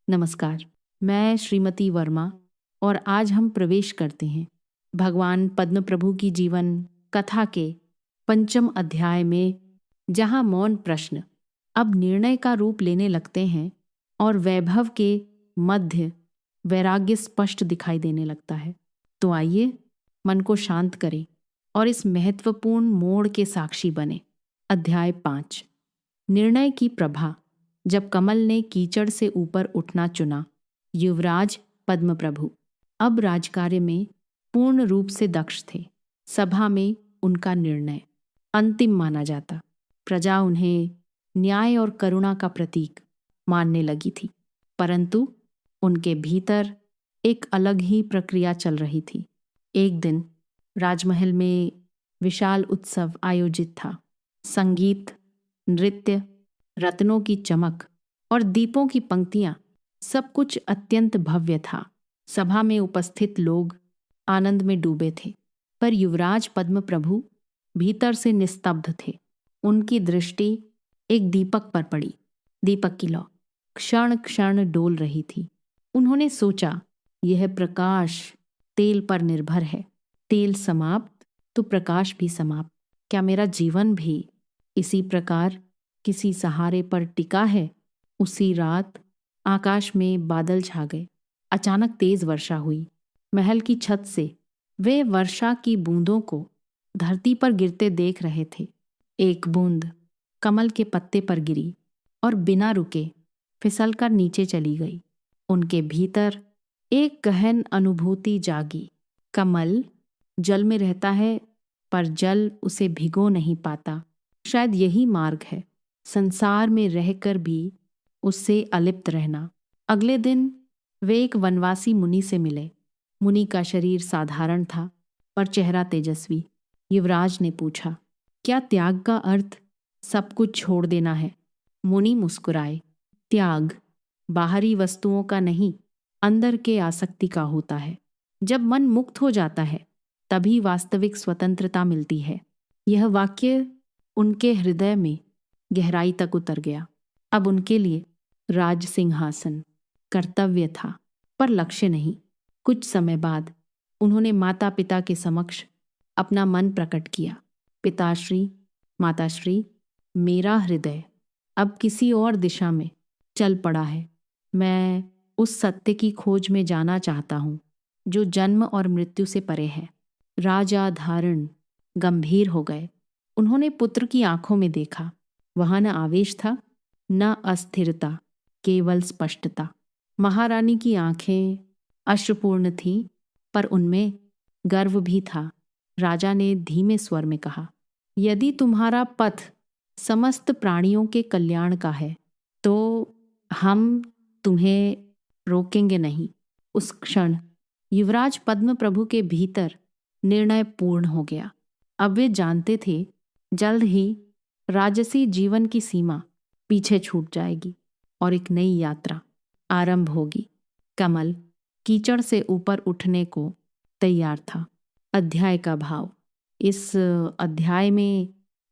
नमस्कार, मैं श्रीमती वर्मा और आज हम प्रवेश करते हैं भगवान पद्म प्रभु की जीवन कथा के पंचम अध्याय में, जहां मौन प्रश्न अब निर्णय का रूप लेने लगते हैं और वैभव के मध्य वैराग्य स्पष्ट दिखाई देने लगता है। तो आइए मन को शांत करें और इस महत्वपूर्ण मोड़ के साक्षी बने। अध्याय 5। निर्णय की प्रभा। जब कमल ने कीचड़ से ऊपर उठना चुना, युवराज पद्म प्रभु अब राजकार्य में पूर्ण रूप से दक्ष थे। सभा में उनका निर्णय अंतिम माना जाता। प्रजा उन्हें न्याय और करुणा का प्रतीक मानने लगी थी, परंतु उनके भीतर एक अलग ही प्रक्रिया चल रही थी। एक दिन राजमहल में विशाल उत्सव आयोजित था। संगीत, नृत्य, रत्नों की चमक और दीपों की पंक्तियां, सब कुछ अत्यंत भव्य था। सभा में उपस्थित लोग आनंद में डूबे थे, पर युवराज पद्म प्रभु भीतर से निस्तब्ध थे। उनकी दृष्टि एक दीपक पर पड़ी। दीपक की लौ क्षण क्षण डोल रही थी। उन्होंने सोचा, यह प्रकाश तेल पर निर्भर है। तेल समाप्त तो प्रकाश भी समाप्त। क्या मेरा जीवन भी इसी प्रकार किसी सहारे पर टिका है? उसी रात आकाश में बादल छा गए। अचानक तेज वर्षा हुई। महल की छत से वे वर्षा की बूंदों को धरती पर गिरते देख रहे थे। एक बूंद कमल के पत्ते पर गिरी और बिना रुके फिसलकर नीचे चली गई। उनके भीतर एक गहन अनुभूति जागी। कमल जल में रहता है, पर जल उसे भिगो नहीं पाता। शायद यही मार्ग है, संसार में रहकर भी उससे अलिप्त रहना। अगले दिन वे एक वनवासी मुनि से मिले। मुनि का शरीर साधारण था, पर चेहरा तेजस्वी। युवराज ने पूछा, क्या त्याग का अर्थ सब कुछ छोड़ देना है? मुनि मुस्कुराए। त्याग बाहरी वस्तुओं का नहीं, अंदर के आसक्ति का होता है। जब मन मुक्त हो जाता है, तभी वास्तविक स्वतंत्रता मिलती है। यह वाक्य उनके हृदय में गहराई तक उतर गया। अब उनके लिए राज सिंहासन कर्तव्य था, पर लक्ष्य नहीं। कुछ समय बाद उन्होंने माता पिता के समक्ष अपना मन प्रकट किया। पिताश्री, माताश्री, मेरा हृदय अब किसी और दिशा में चल पड़ा है। मैं उस सत्य की खोज में जाना चाहता हूँ जो जन्म और मृत्यु से परे है। राजा धारण गंभीर हो गए। उन्होंने पुत्र की आंखों में देखा। वहां न आवेश था, न अस्थिरता, केवल स्पष्टता। महारानी की आंखें अश्रुपूर्ण थीं, पर उनमें गर्व भी था। राजा ने धीमे स्वर में कहा, यदि तुम्हारा पथ समस्त प्राणियों के कल्याण का है, तो हम तुम्हें रोकेंगे नहीं। उस क्षण युवराज पद्म प्रभु के भीतर निर्णय पूर्ण हो गया। अब वे जानते थे, जल्द ही राजसी जीवन की सीमा पीछे छूट जाएगी और एक नई यात्रा आरंभ होगी। कमल कीचड़ से ऊपर उठने को तैयार था। अध्याय का भाव। इस अध्याय में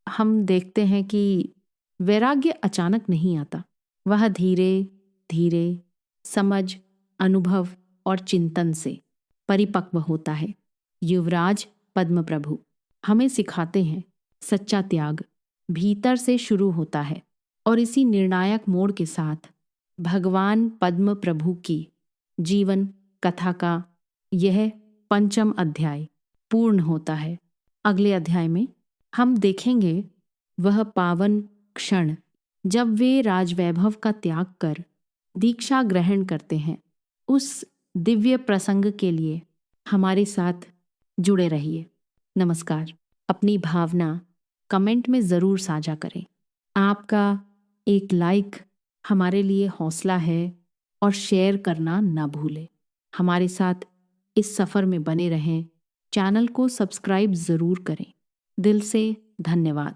हम देखते हैं कि वैराग्य अचानक नहीं आता। वह धीरे धीरे समझ, अनुभव और चिंतन से परिपक्व होता है। युवराज पद्म प्रभु हमें सिखाते हैं, सच्चा त्याग भीतर से शुरू होता है। और इसी निर्णायक मोड़ के साथ भगवान पद्म प्रभु की जीवन कथा का यह पंचम अध्याय पूर्ण होता है। अगले अध्याय में हम देखेंगे वह पावन क्षण जब वे राजवैभव का त्याग कर दीक्षा ग्रहण करते हैं। उस दिव्य प्रसंग के लिए हमारे साथ जुड़े रहिए। नमस्कार। अपनी भावना कमेंट में ज़रूर साझा करें। आपका एक लाइक हमारे लिए हौसला है और शेयर करना ना भूलें। हमारे साथ इस सफ़र में बने रहें। चैनल को सब्सक्राइब ज़रूर करें। दिल से धन्यवाद।